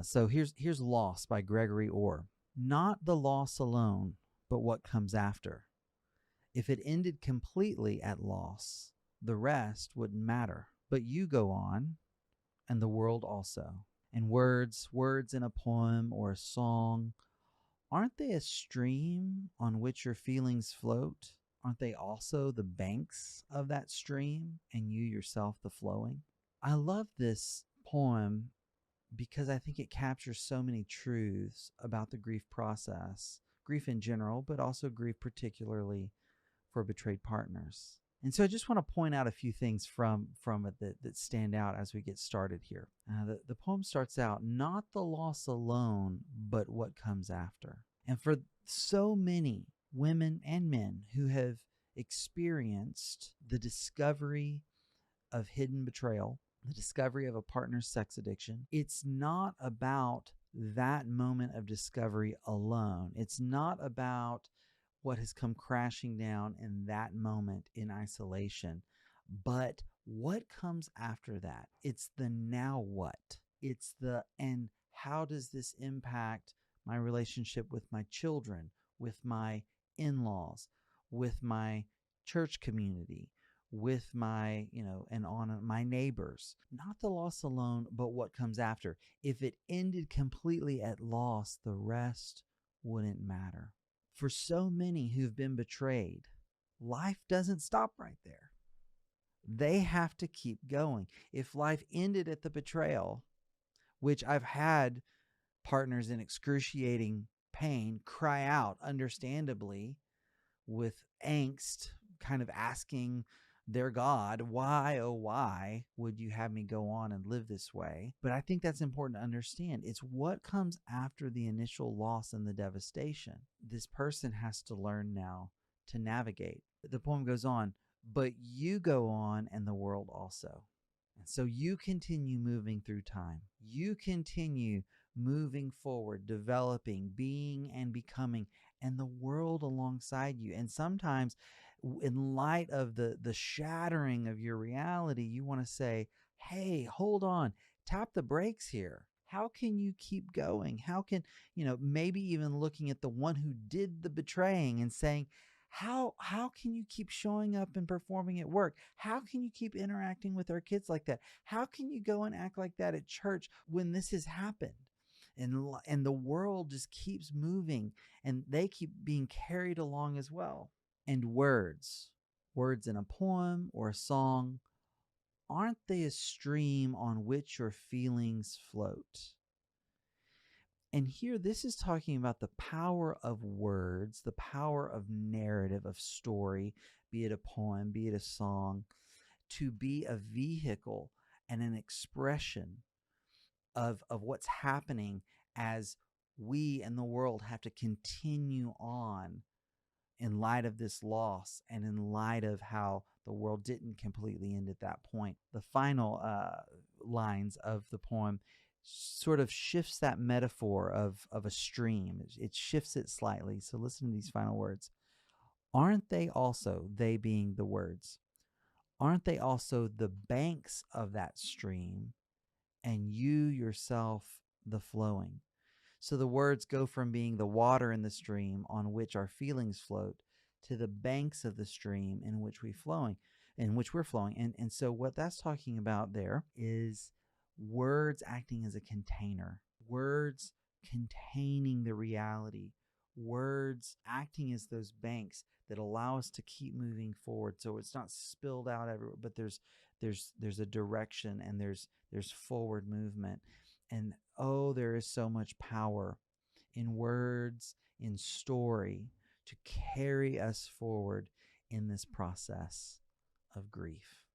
So here's Loss by Gregory Orr. Not the loss alone, but what comes after. If it ended completely at loss, the rest wouldn't matter. But you go on, and the world also. And words in a poem or a song, aren't they a stream on which your feelings float? Aren't they also the banks of that stream and you yourself the flowing? I love this poem because I think it captures so many truths about the grief process, grief in general, but also grief particularly for betrayed partners. And so I just want to point out a few things from it that stand out as we get started here. The poem starts out, not the loss alone, but what comes after. And for so many women and men who have experienced the discovery of hidden betrayal, the discovery of a partner's sex addiction, it's not about that moment of discovery alone. It's not about what has come crashing down in that moment in isolation, but what comes after that. It's the now what. It's the, and how does this impact my relationship with my children, with my in-laws, with my church community, with my, and on my neighbors. Not the loss alone, but what comes after. If it ended completely at loss, the rest wouldn't matter. For so many who've been betrayed, life doesn't stop right there. They have to keep going. If life ended at the betrayal, which I've had partners in excruciating pain cry out, understandably, with angst, kind of asking their God, why, oh, why would you have me go on and live this way? But I think that's important to understand. It's what comes after the initial loss and the devastation. This person has to learn now to navigate. The poem goes on, but you go on and the world also. And so you continue moving through time. You continue moving forward, developing, being and becoming, and the world alongside you. And sometimes in light of the shattering of your reality, you want to say, hey, hold on, tap the brakes here. How can you keep going? How can, maybe even looking at the one who did the betraying and saying, how can you keep showing up and performing at work? How can you keep interacting with our kids like that? How can you go and act like that at church when this has happened? And the world just keeps moving and they keep being carried along as well. And words in a poem or a song, aren't they a stream on which your feelings float? And here, this is talking about the power of words, the power of narrative, of story, be it a poem, be it a song, to be a vehicle and an expression of what's happening as we and the world have to continue on in light of this loss and in light of how the world didn't completely end at that point. The final lines of the poem sort of shifts that metaphor of a stream. It shifts it slightly. So listen to these final words. Aren't they also, they being the words, aren't they also the banks of that stream and you yourself the flowing? So the words go from being the water in the stream on which our feelings float to the banks of the stream in which we're flowing. And so what that's talking about there is words acting as a container, words containing the reality, words acting as those banks that allow us to keep moving forward. So it's not spilled out everywhere, but there's a direction and there's forward movement. And oh, there is so much power in words, in story, to carry us forward in this process of grief.